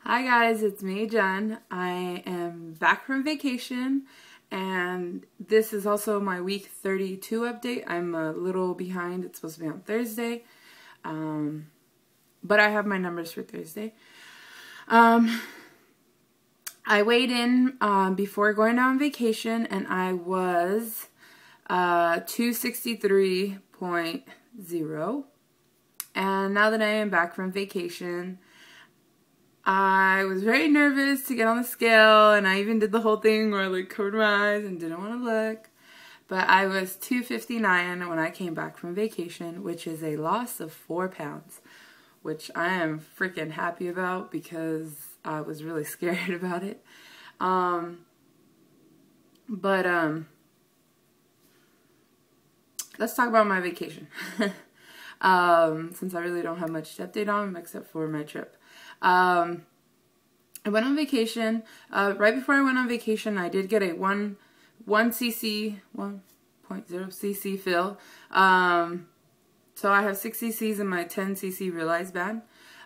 Hi guys, it's me, Jen. I am back from vacation and this is also my week 32 update. I'm a little behind. It's supposed to be on Thursday, but I have my numbers for Thursday. I weighed in before going on vacation and I was 263.0, and now that I am back from vacation, I was very nervous to get on the scale, and I even did the whole thing where I like covered my eyes and didn't want to look. But I was 259 when I came back from vacation, which is a loss of 4 pounds, which I am freaking happy about because I was really scared about it. Let's talk about my vacation. Since I really don't have much to update on except for my trip. I went on vacation. Right before I went on vacation, I did get a 1.0 cc fill. So I have 6 cc's in my 10 cc Realize band.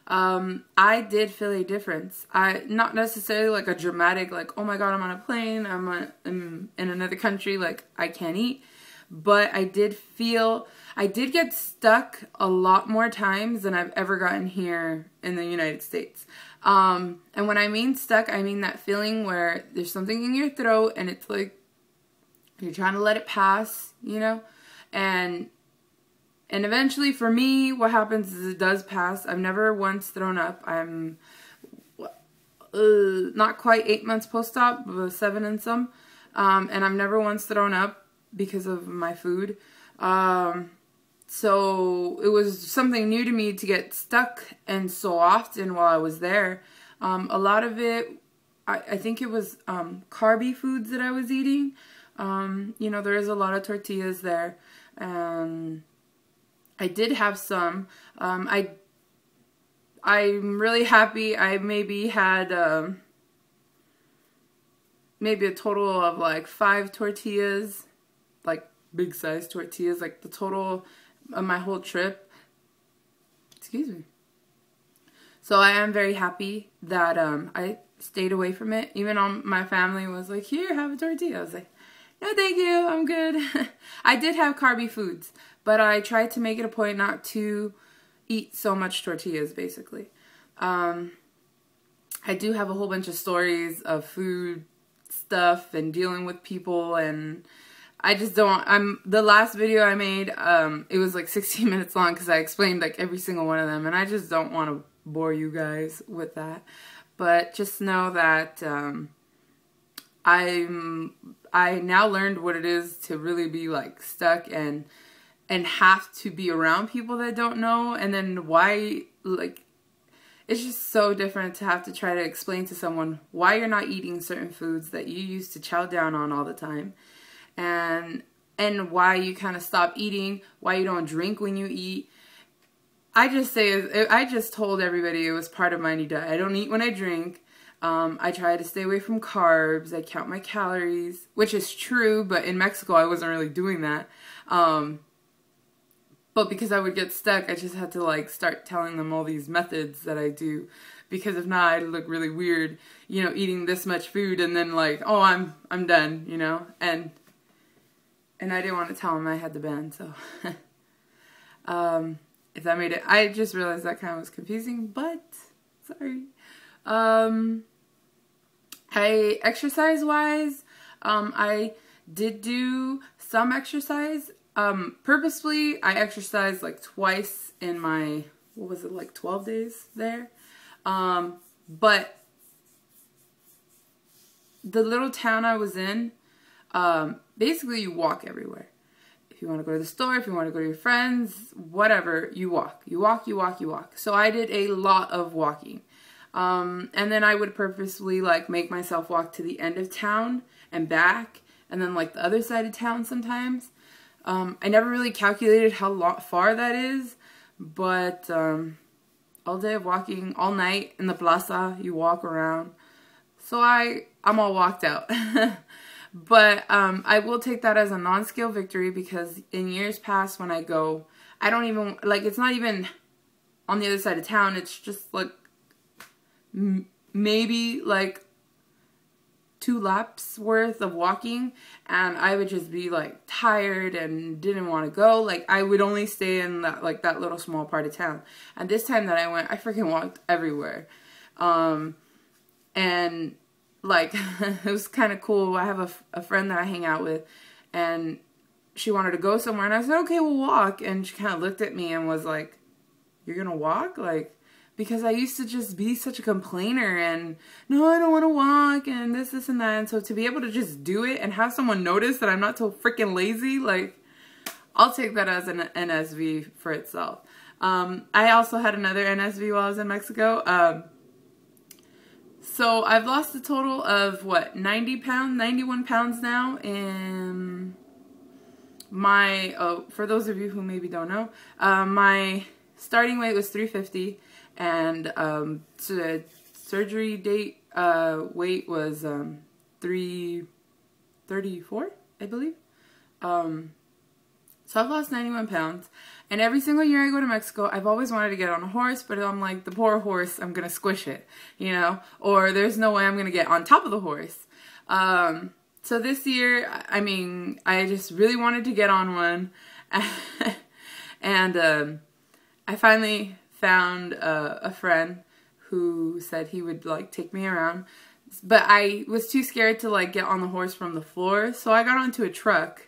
I did feel a difference. Not necessarily like a dramatic, like, oh my god, I'm on a plane, I'm in another country, like I can't eat. But I did get stuck a lot more times than I've ever gotten here in the United States. And when I mean stuck, I mean that feeling where there's something in your throat and it's like you're trying to let it pass, you know? And eventually for me, what happens is it does pass. I've never once thrown up. I'm not quite 8 months post-op, but 7 and some. And I've never once thrown up because of my food. So it was something new to me to get stuck and so often while I was there. A lot of it, I think it was carby foods that I was eating. You know, there is a lot of tortillas there. I did have some. I'm really happy. I maybe had maybe a total of like 5 tortillas, like big size tortillas, like the total of my whole trip. Excuse me. So I am very happy that I stayed away from it. Even my family was like, here, have a tortilla. I was like, no thank you, I'm good. I did have carby foods, but I tried to make it a point not to eat so much tortillas, basically. I do have a whole bunch of stories of food stuff and dealing with people, and I just don't, the last video I made, it was like 16 minutes long because I explained like every single one of them, and I just don't want to bore you guys with that. But just know that I now learned what it is to really be like stuck and have to be around people that don't know, and then why, like, it's just so different to have to try to explain to someone why you're not eating certain foods that you used to chow down on all the time. And why you kind of stop eating, why you don't drink when you eat. I just told everybody it was part of my new diet. I don't eat when I drink. I try to stay away from carbs. I count my calories, which is true, but in Mexico I wasn't really doing that. But because I would get stuck, I just had to like start telling them all these methods that I do. Because if not, I'd look really weird, you know, eating this much food and then like, oh, I'm done, you know, and I didn't want to tell him I had the band, so if that made it, I just realized that kind of was confusing, but sorry. Exercise-wise, I did do some exercise. Purposefully, I exercised like twice in my, what was it, like 12 days there? But the little town I was in, basically you walk everywhere. If you want to go to the store, if you want to go to your friends, whatever, you walk. You walk, you walk, you walk. So I did a lot of walking. And then I would purposely like make myself walk to the end of town and back, and then like the other side of town sometimes. I never really calculated how far that is, but all day of walking, all night in the plaza, you walk around. So I'm all walked out. But I will take that as a non-scale victory, because in years past when I go, I don't even, like, it's not even on the other side of town. It's just like maybe like 2 laps worth of walking, and I would just be like tired and didn't want to go. Like I would only stay in that little small part of town. And this time that I went, I freaking walked everywhere. And like it was kind of cool. I have a friend that I hang out with, and she wanted to go somewhere, and I said, okay, we'll walk. And she kind of looked at me and was like, you're gonna walk? Like, because I used to just be such a complainer and, no, I don't want to walk and this and that. And so to be able to just do it and have someone notice that I'm not so freaking lazy, like, I'll take that as an NSV for itself. I also had another NSV while I was in Mexico. So I've lost a total of, what, 91 pounds now. And for those of you who maybe don't know, my starting weight was 350. And so the surgery date weight was 334, I believe. So I've lost 91 pounds. And every single year I go to Mexico, I've always wanted to get on a horse, but I'm like, the poor horse, I'm going to squish it, you know? Or there's no way I'm going to get on top of the horse. So this year, I mean, I just really wanted to get on one. And I finally found a friend who said he would like take me around, but I was too scared to like get on the horse from the floor, so I got onto a truck,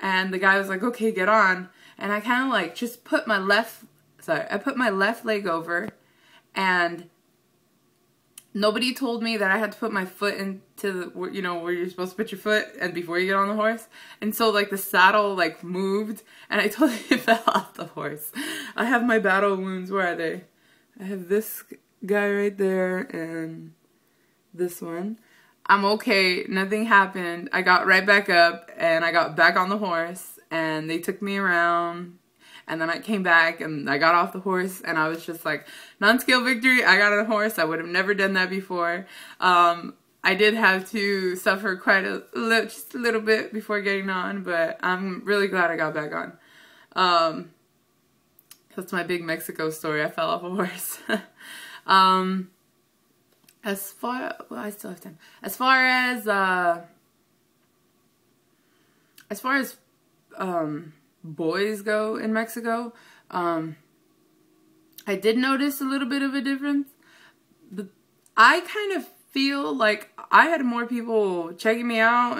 and the guy was like, okay, get on. And I kind of like just put my left leg over, and nobody told me that I had to put my foot into the, you know, where you're supposed to put your foot and before you get on the horse. And so like the saddle like moved, and I totally fell off the horse. I have my battle wounds. Where are they? I have this guy right there and this one. I'm okay. Nothing happened. I got right back up and I got back on the horse, and they took me around. And then I came back and I got off the horse, and I was just like, non-scale victory. I got on a horse. I would have never done that before. I did have to suffer quite just a little bit before getting on, but I'm really glad I got back on. That's my big Mexico story. I fell off a horse. I still have time. As far as boys go in Mexico, I did notice a little bit of a difference. I kind of feel like I had more people checking me out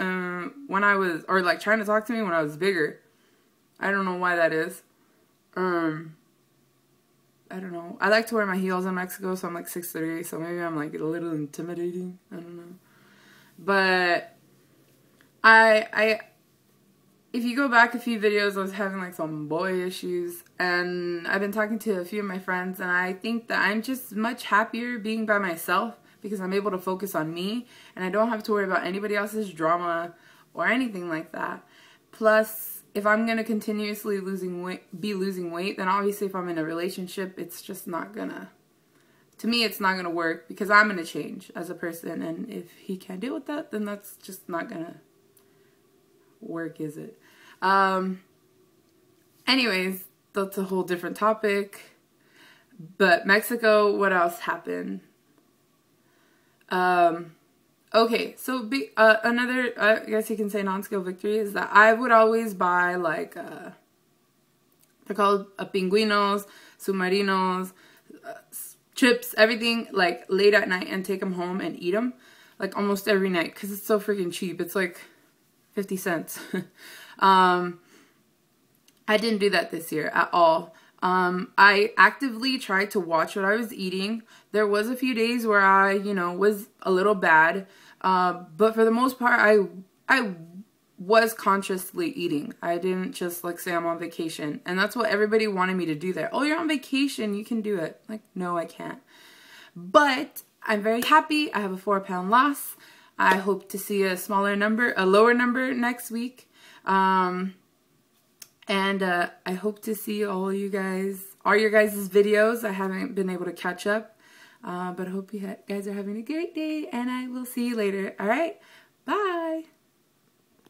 when I was, or like trying to talk to me when I was bigger. I don't know why that is. I don't know. I like to wear my heels in Mexico, so I'm like 6'3", so maybe I'm like a little intimidating. I don't know. But if you go back a few videos, I was having like some boy issues, and I've been talking to a few of my friends, and I think that I'm just much happier being by myself because I'm able to focus on me, and I don't have to worry about anybody else's drama or anything like that. Plus, if I'm going to continuously be losing weight, then obviously if I'm in a relationship, it's just not gonna, to me, it's not gonna work because I'm gonna change as a person, and if he can't deal with that, then that's just not gonna work, is it? Anyways, that's a whole different topic. But Mexico, what else happened? Okay, so another, I guess you can say non-scale victory is that I would always buy like, they're called pingüinos, submarinos, chips, everything like late at night, and take them home and eat them like almost every night because it's so freaking cheap. It's like 50 cents. I didn't do that this year at all. I actively tried to watch what I was eating. There was a few days where I, you know, was a little bad. But for the most part, I was consciously eating. I didn't just like say I'm on vacation. And that's what everybody wanted me to do there. Oh, you're on vacation, you can do it. Like, no, I can't. But I'm very happy. I have a 4-pound loss. I hope to see a lower number next week. And I hope to see all your guys' videos. I haven't been able to catch up. But I hope you guys are having a great day, and I will see you later. All right? Bye.